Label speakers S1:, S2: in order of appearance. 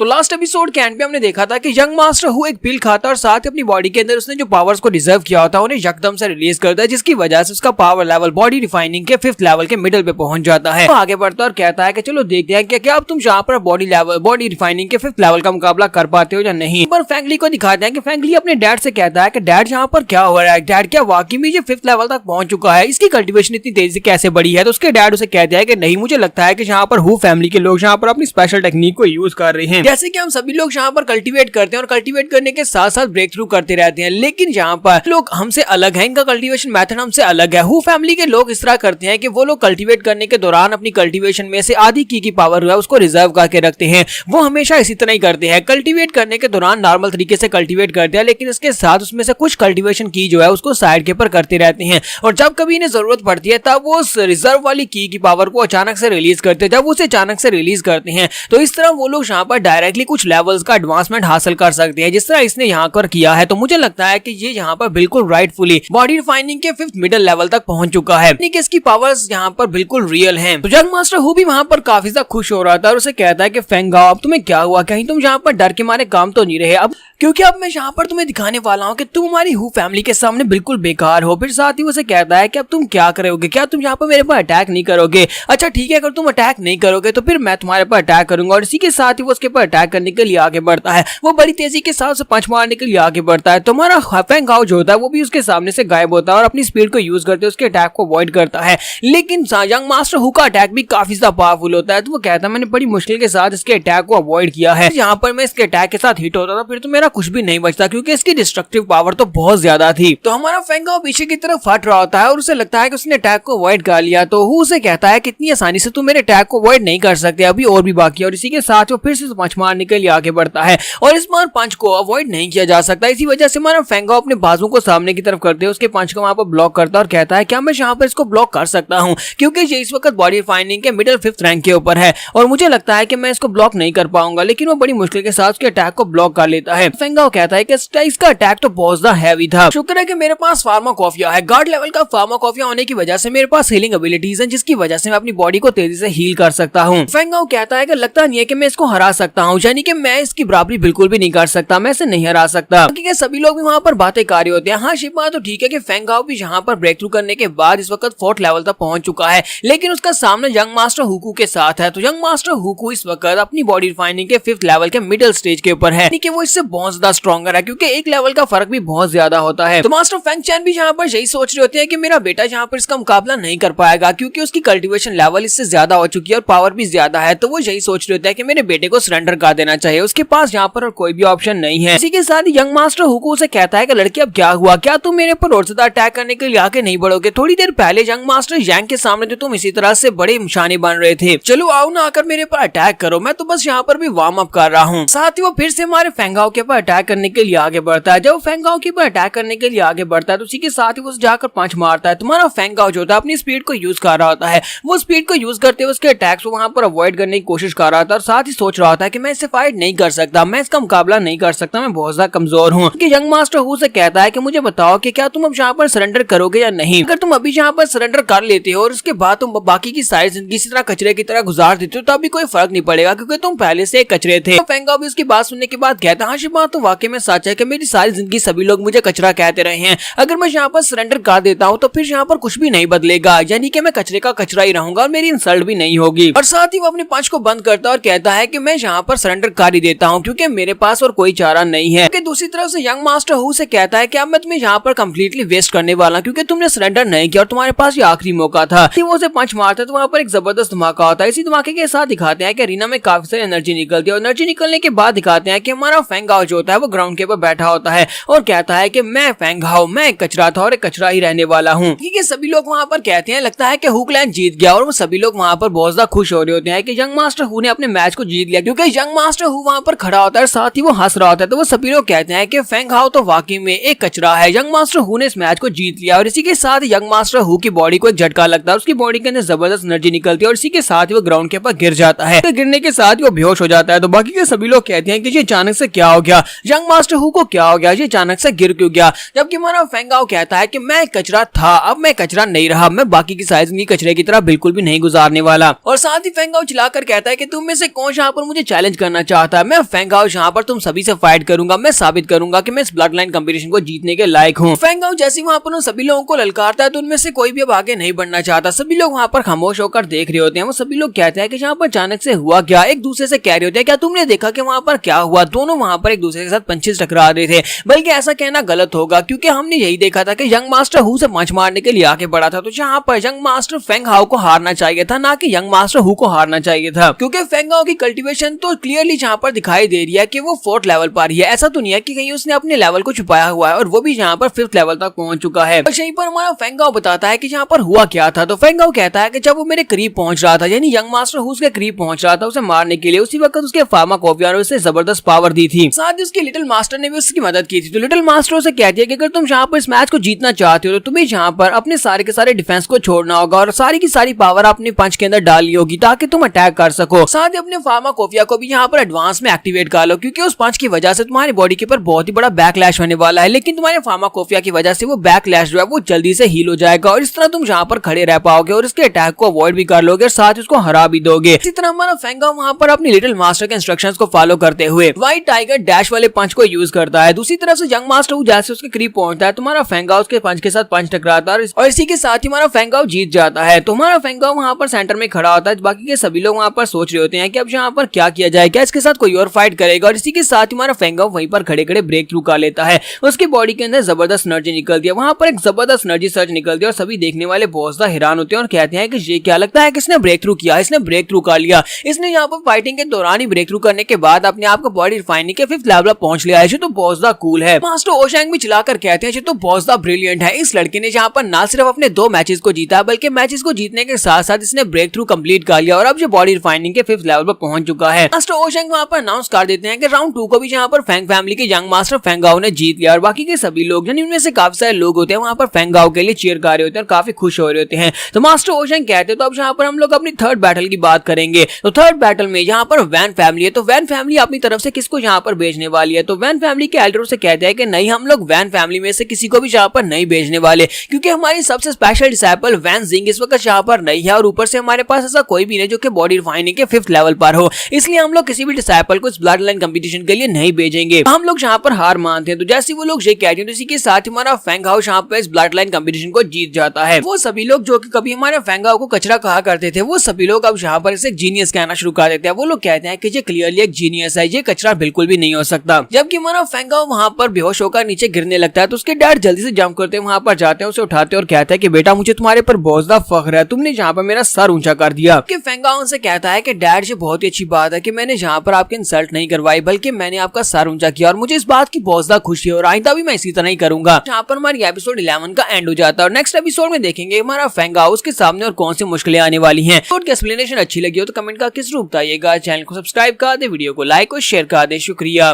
S1: तो last episode के and पे हमने देखा था कि यंग मास्टर हु एक पिल खाता और साथ ही अपनी बॉडी के अंदर उसने जो पावर्स को डिजर्व किया होता है उन्हें यकदम से रिलीज करता है, जिसकी वजह से उसका पावर लेवल बॉडी रिफाइनिंग के 5th लेवल के मिडिल पे पहुंच जाता है। तो आगे बढ़ता है और कहता है कि चलो देखते हैं क्या अब तुम यहाँ पर बॉडी रिफाइनिंग के 5th लेवल का मुकाबला कर पाते हो या नहीं। पर फैंगली को दिखाते हैं कि फैंगली अपने डैड से कहता है कि डैड यहाँ पर क्या हो रहा है, डैड क्या वाकई में ये 5th लेवल तक पहुंच चुका है, इसकी कल्टीवेशन इतनी तेजी से कैसे बढ़ी है। तो उसके डैड उसे कहते हैं कि नहीं, मुझे लगता है कि यहाँ पर हु फैमिली के लोग यहाँ पर अपनी स्पेशल टेक्निक को यूज कर रहे हैं, जैसे कि हम सभी लोग यहाँ पर कल्टीवेट करते हैं और कल्टीवेट करने के साथ साथ ब्रेक थ्रू करते रहते हैं, लेकिन यहाँ पर लोग हमसे अलग हैं, इनका कल्टीवेशन मेथड हमसे अलग है। हु फैमिली के लोग इस तरह करते हैं कि वो लोग कल्टीवेट करने के दौरान अपनी कल्टीवेशन में से आधी की पावर है उसको रिजर्व करके रखते हैं। वो हमेशा इसी तरह ही करते हैं, कल्टीवेट करने के दौरान नॉर्मल तरीके से कल्टीवेट करते हैं, लेकिन इसके साथ उसमें से कुछ कल्टीवेशन की जो है उसको साइड के ऊपर करते रहते हैं, और जब कभी इन्हें जरूरत पड़ती है तब वो उस रिजर्व वाली की पावर को अचानक से रिलीज करते हैं। जब उसे अचानक से रिलीज करते हैं तो इस तरह वो लोग यहाँ पर डायरेक्टली कुछ लेवल्स का एडवांसमेंट हासिल कर सकते हैं, जिस तरह इसने यहाँ पर किया है। तो मुझे लगता है कि ये यहाँ पर बिल्कुल राइटफुली बॉडी रिफाइनिंग के 5th मिडिल लेवल तक पहुंच चुका है, इसकी पावर्स यहाँ पर बिल्कुल रियल हैं। तो यंग मास्टर हु भी वहाँ पर काफी ज्यादा खुश हो रहा था और उसे कहता है कि फेंगाओ, अब तुम्हें क्या हुआ, कहीं तुम यहाँ पर डर के मारे काम तो नहीं रहे अब, क्योंकि अब मैं यहाँ पर तुम्हें दिखाने वाला हूँ कि तुम हमारी हु फैमिली के सामने बिल्कुल बेकार हो। फिर साथ ही उसे कहता है कि अब तुम क्या करोगे, क्या तुम यहाँ पर मेरे पर अटैक नहीं करोगे। अच्छा ठीक है, अगर तुम अटैक नहीं करोगे तो फिर मैं तुम्हारे पर अटैक करूंगा। और इसी के साथ ही वो उसके पर अटैक करने के लिए आगे बढ़ता है, वो बड़ी तेजी के साथ उसे पंच मारने के लिए आगे बढ़ता है। तुम्हारा फेंगाओ जो होता है वो भी उसके सामने से गायब होता है और अपनी स्पीड को यूज करते उसके अटैक को अवॉइड करता है, लेकिन यंग मास्टर हु का अटैक भी काफी ज्यादा पावरफुल होता है। तो वो कहता है मैंने बड़ी मुश्किल के साथ इसके अटैक को अवॉइड किया है, यहाँ पर मैं इसके अटैक के साथ हिट होता था फिर तो मेरा कुछ भी नहीं बचता, क्योंकि इसकी डिस्ट्रक्टिव पावर तो बहुत ज्यादा थी। तो हमारा फेंगाओ पीछे की तरफ फट रहा होता है और उसे लगता है कि उसने अटैक को अवॉइड कर लिया। तो हु उसे कहता है कितनी आसानी से तुम मेरे अटैक को अवॉइड नहीं कर सकते, अभी और भी बाकी है। और इसी के साथ वो फिर से पंच मारने के लिए आगे बढ़ता है और इस बार पंच को अवॉइड नहीं किया जा सकता। इसी वजह से हमारा फेंगाओ अपने बाजू को सामने की तरफ करते हैं, उसके पंच को वहां पर ब्लॉक करता है और कहता है क्या मैं यहाँ पर इसको ब्लॉक कर सकता हूँ, क्योंकि ये इस वक्त बॉडी रिफाइनिंग के मिडिल 5th रैंक के ऊपर है और मुझे लगता है कि मैं इसको ब्लॉक नहीं कर पाऊंगा। लेकिन वो बड़ी मुश्किल के साथ उसके अटैक को ब्लॉक कर लेता है। फेंगाओ कहता है कि इसका अटैक तो बहुत ज्यादा हैवी था, शुक्र है कि मेरे पास फार्माकोफिया है, गार्ड लेवल का फार्माकोफिया होने की वजह से मेरे पास हीलिंग एबिलिटीज हैं, जिसकी वजह से मैं अपनी बॉडी को तेजी से हील कर सकता हूँ। फेंगाओ कहता है कि लगता नहीं है कि मैं इसको हरा सकता हूँ, यानी कि मैं इसकी बराबरी बिल्कुल भी नहीं कर सकता, मैं इसे नहीं हरा सकता। क्योंकि सभी लोग भी वहाँ पर बातें कर रहे होते हैं। हाँ शिपा तो ठीक है कि फेंगाओ भी यहाँ पर ब्रेक थ्रू करने के बाद इस वक्त 4th लेवल तक पहुंच चुका है, लेकिन उसका सामना यंग मास्टर हुकू के साथ है। तो यंग मास्टर हुकू इस वक्त अपनी बॉडी रिफाइनिंग के 5th लेवल के मिडिल स्टेज के ऊपर है, कि वो इससे बहुत ज्यादा स्ट्रॉन्गर है, क्योंकि एक लेवल का फर्क भी बहुत ज्यादा होता है। तो मास्टर फेंग चैन भी यहाँ पर यही सोच रहे होते हैं कि मेरा बेटा यहाँ पर इसका मुकाबला नहीं कर पाएगा, क्योंकि उसकी कल्टीवेशन लेवल इससे ज्यादा हो चुकी है और पावर भी ज्यादा है। तो वो यही सोच रहे होते हैं कि मेरे बेटे को सरेंडर कर देना चाहिए, उसके पास यहाँ पर और कोई भी ऑप्शन नहीं है। इसी के साथ यंग मास्टर हुकू से कहता है कि लड़के अब क्या हुआ, क्या तुम मेरे पर और ज्यादा अटैक करने के लिए आगे नहीं बढ़ोगे। थोड़ी देर पहले यंग मास्टर यांग के सामने तो तुम इसी तरह से बड़े निशाने बन रहे थे, चलो आओ ना आकर मेरे पर अटैक करो, मैं तो बस यहाँ पर भी वार्म अप कर रहा हूँ। साथ ही वो फिर से हमारे फेंगाओ के ऊपर अटैक करने के लिए आगे बढ़ता है। जब फेंगाओ के ऊपर अटैक करने के लिए आगे बढ़ता है तो उसी के साथ ही वो जाकर पंच मारता है। तुम्हारा फेंगाओ जो था अपनी स्पीड को यूज कर रहा होता है, वो स्पीड को यूज करते हुए उसके अटैक्स को वहां पर अवॉइड करने की कोशिश कर रहा था और साथ ही सोच रहा था कि मैं इससे फाइट नहीं कर सकता, मैं इसका मुकाबला नहीं कर सकता, मैं बहुत ज्यादा कमजोर हूँ। यंग मास्टर हु से कहता है कि मुझे बताओ कि क्या तुम अब यहाँ पर सरेंडर करोगे या नहीं। अगर तुम अभी यहाँ पर सरेंडर कर लेते हो और उसके बाद तुम बाकी की सारी जिंदगी इसी तरह कचरे की तरह गुजार देते हो तो अभी कोई फर्क नहीं पड़ेगा, क्योंकि तुम पहले से कचरे थे। तो फेंगाओ भी उसकी बात सुनने के बाद कहता है हाँ शिबा तो वाकई में सच है कि मेरी सारी जिंदगी सभी लोग मुझे कचरा कहते रहे हैं, अगर मैं यहाँ पर सरेंडर कर देता हूँ तो फिर यहाँ पर कुछ भी नहीं बदलेगा, यानी कि मैं कचरे का कचरा ही रहूंगा और मेरी इंसल्ट भी नहीं होगी। और साथ ही वो अपने पंच को बंद करता है और कहता है कि मैं यहाँ पर सरेंडर कर ही देता हूँ, क्योंकि मेरे पास और कोई चारा नहीं है। दूसरी तरफ से यंग मास्टर हु से कहता है कि अब मैं तुम्हें यहाँ पर कंप्लीटली वेस्ट करने वाला हूँ, क्योंकि तुमने सरेंडर नहीं किया और तुम्हारे पास ये आखिरी मौका था। वो उसे पंच मारता है तो वहाँ पर एक जबरदस्त धमाका होता है। इसी धमाके के साथ दिखाते हैं कि रीना में काफी सारी एनर्जी निकलती है और एनर्जी निकलने के बाद दिखाते हैं कि हमारा फेंगाओ जो होता है वो ग्राउंड के ऊपर बैठा होता है और कहता है कि मैं फेंगाओ, मैं एक कचरा था और एक कचरा ही रहने वाला हूँ। क्योंकि सभी लोग वहाँ पर कहते हैं लगता है कि हु क्लैन जीत गया और वो सभी लोग वहाँ पर बहुत ज्यादा खुश हो रहे होते हैं कि यंग मास्टर हु ने अपने मैच को जीत लिया, क्योंकि यंग मास्टर हु वहाँ पर खड़ा होता है, साथ ही वो हंस रहा होता है। तो वो सभी लोग कहते हैं कि फेंगाओ तो वाकई में एक कचरा है, यंग मास्टर हु ने इस मैच को जीत लिया। और इसी के साथ यंग मास्टर हु की बॉडी को एक झटका लगता है, उसकी बॉडी के अंदर जबरदस्त एनर्जी निकलती है और इसी के साथ ही वो ग्राउंड के ऊपर गिर जाता है। तो गिरने के साथ ही वो बेहोश हो जाता है। तो बाकी के सभी लोग कहते हैं कि ये अचानक से क्या हो गया, यंग मास्टर हु को क्या हो गया, ये अचानक से गिर क्यों गया। जबकि हमारा फेंगाओ कहता है कि मैं कचरा था, अब मैं कचरा नहीं रहा, मैं बाकी की साइज की कचरे की तरह बिल्कुल भी नहीं गुजारने वाला। और साथ ही फेंगाओ चिल्लाकर कहता है कि तुम में से कौन यहाँ पर मुझे चैलेंज चैलेंज करना चाहता है। मैं फेंग हाउ यहाँ पर तुम सभी से फाइट करूंगा, मैं साबित करूंगा कि मैं इस ब्लड लाइन कंपटीशन को जीतने के लायक हूँ। फेंग हाउ जैसे वहाँ पर उन सभी लोगों को ललकारता है तो उनमें से कोई भी अब आगे नहीं बढ़ना चाहता। सभी लोग वहाँ पर खामोश होकर देख रहे होते हैं। वो सभी लोग कहते हैं कि यहाँ पर अचानक से हुआ क्या, एक दूसरे से कह रहे होते हैं क्या तुमने देखा कि वहाँ पर क्या हुआ। दोनों वहाँ पर एक दूसरे के साथ पंचेस टकरा रहे थे, बल्कि ऐसा कहना गलत होगा क्योंकि हमने यही देखा था कि यंग मास्टर हु से मंच मारने के लिए आगे बढ़ा था। तो यहाँ पर यंग मास्टर फेंग हाउ को हारना चाहिए था, ना कि यंग मास्टर हु को हारना चाहिए था, क्योंकि फेंग हाउ की कल्टीवेशन तो क्लियरली यहाँ पर दिखाई दे रही है कि वो 4th लेवल पर ही है। ऐसा तो नहीं है कि कहीं उसने अपने लेवल को छुपाया हुआ है, और वो भी यहाँ पर 5th लेवल तक पहुंच चुका है। और यहीं पर हमारा फेंग हाउ बताता है कि यहाँ पर हुआ क्या था। तो फेंग हाउ कहता है कि जब वो मेरे करीब पहुंच रहा था, यानी यंग मास्टर हु उसके करीब पहुंच रहा था उसे मारने के लिए, उसी वक्त उसके फार्माकोपिया ने उसे जबरदस्त पावर दी थी। साथ ही उसके लिटिल मास्टर ने भी उसकी मदद की थी। तो लिटिल मास्टर उसे कहती है कि अगर तुम यहाँ पर इस मैच को जीतना चाहते हो तो तुम्हें यहाँ पर अपने सारे के सारे डिफेंस को छोड़ना होगा और सारी की सारी पावर अपने पंच के अंदर डालनी होगी ताकि तुम अटैक कर सको। साथ ही अपने फार्माकोपिया को भी यहाँ पर एडवांस में एक्टिवेट कर लो, क्योंकि उस पंच की वजह से तुम्हारी बॉडी के ऊपर बहुत ही बड़ा बैकलैश होने वाला है, लेकिन तुम्हारे फार्माकोपिया की वजह से वो बैकलैश जो है वो जल्दी से हील हो जाएगा और इस तरह तुम यहाँ पर खड़े रह पाओगे और इसके अटैक को अवॉइड भी कर लोगे और साथ उसको हरा भी दोगे। इसी तरह हमारा फेंग हाउ वहाँ पर अपनी लिटिल मास्टर के इंस्ट्रक्शंस को फॉलो करते हुए व्हाइट टाइगर डैश वाले पंच को यूज करता है। दूसरी तरफ से यंग मास्टर हु जैसे उसके करीब पहुंचता है तुम्हारा फेंग हाउ उसके पंच के साथ पंच टकराता है और इसी के साथ ही हमारा फेंग हाउ जीत जाता है। तुम्हारा फेंग हाउ वहाँ पर सेंटर में खड़ा होता है। बाकी के सभी लोग वहाँ पर सोच रहे होते हैं कि अब यहाँ पर क्या किया जाए, क्या इसके साथ कोई और फाइट करेगा, और इसी के साथ ही हमारा फेंग हाउ वहीं पर खड़े खड़े ब्रेक थ्रू कर लेता है। उसकी बॉडी के अंदर जबरदस्त एनर्जी निकलती है, वहाँ पर एक जबरदस्त एनर्जी सर्च निकलती है और सभी देखने वाले बहुत ज्यादा हैरान होते हैं और कहते हैं कि ये क्या, लगता है कि इसने ब्रेक थ्रू किया, इसने ब्रेक थ्रू कर लिया। इसने यहाँ पर फाइटिंग के दौरान ही ब्रेक थ्रू करने के बाद अपने आप को बॉडी रिफाइनिंग के 5th लेवल पर पहुंच लिया है, जो तो बहुत ज्यादा कूल है। मास्टर ओशैंग भी चिल्लाकर कहते हैं ये तो बहुत ज्यादा ब्रिलियंट है। इस लड़के ने यहाँ पर ना सिर्फ अपने 2 मैचेस को जीता बल्कि मैचेस को जीतने के साथ साथ इसने ब्रेक थ्रू कंप्लीट कर लिया और अब जो बॉडी रिफाइनिंग के 5th लेवल पर पहुंच चुका है। मास्टर ओशैंग वहाँ पर अनाउंस कर देते हैं कि राउंड 2 को भी यहाँ पर फेंग फैमिली के यंग मास्टर फेंग हाउ ने जीत लिया और बाकी के सभी लोग यानी उनमें से काफी सारे लोग होते हैं वहाँ पर फेंग हाउ के लिए चीयर कर रहे होते हैं और काफी खुश हो रहे होते हैं। तो मास्टर ओशैंग कहते हैं तो अब यहाँ पर हम लोग अपनी 3rd बैटल की बात करेंगे। तो 3rd बैटल में यहाँ पर वैन फैमिली है। तो वैन फैमिली अपनी तरफ से किसको यहाँ पर भेजने वाली है। तो वैन फैमिली के एल्डर से कहते हैं कि नहीं, हम लोग वैन फैमिली में से किसी को भी यहाँ पर नहीं भेजने वाले, क्योंकि हमारी सबसे स्पेशल डिसाइपल वैन जिंग इस वक्त यहाँ पर नहीं है और ऊपर से हमारे पास ऐसा कोई भी नहीं जो कि बॉडी रिफाइनिंग के 5th लेवल पर हो, इसलिए हम लोग किसी भी डिसाइपल को इस ब्लड लाइन कंपटीशन के लिए नहीं भेजेंगे। हम लोग यहाँ पर हार मानते हैं। तो जैसे वो लोग ये कहते हैं तो इसी के साथ हमारा फेंग हाउ यहाँ पर इस ब्लड लाइन कंपटीशन को जीत जाता है। वो सभी लोग जो कि कभी हमारे फेंग हाउ को कचरा कहा करते थे, वो सभी लोग अब यहाँ पर इसे जीनियस कहना शुरू कर देते हैं। वो लोग कहते हैं कि ये क्लियरली एक जीनियस है, ये कचरा बिल्कुल भी नहीं हो सकता। जबकि हमारा फेंग हाउ वहाँ पर बेहोश होकर नीचे गिरने लगता है तो उसके डैड जल्दी से जंप करते हैं, वहाँ पर जाते हैं, उसे उठाते हैं और कहते हैं कि बेटा मुझे तुम्हारे पर बहुत ज्यादा फख्र है, तुमने यहाँ पर मेरा सर ऊंचा कर दिया। फेंग हाउ उनसे कहता है कि डैड ये बहुत ही अच्छी बात है कि मैंने यहाँ पर आपकी इंसल्ट नहीं करवाई बल्कि मैंने आपका सर ऊंचा किया और मुझे इस बात की बहुत ज्यादा खुशी है और आइंदा भी मैं इसी तरह ही करूंगा। यहाँ पर हमारी एपिसोड 11 का एंड हो जाता है और नेक्स्ट एपिसोड में देखेंगे हमारा फेंग हाउ के सामने और कौन सी मुश्किलें आने वाली हैं। एपिसोड की एक्सप्लेनेशन अच्छी लगी हो तो कमेंट करके जरूर बताइएगा। चैनल को सब्सक्राइब कर दे, वीडियो को लाइक और शेयर कर दे। शुक्रिया।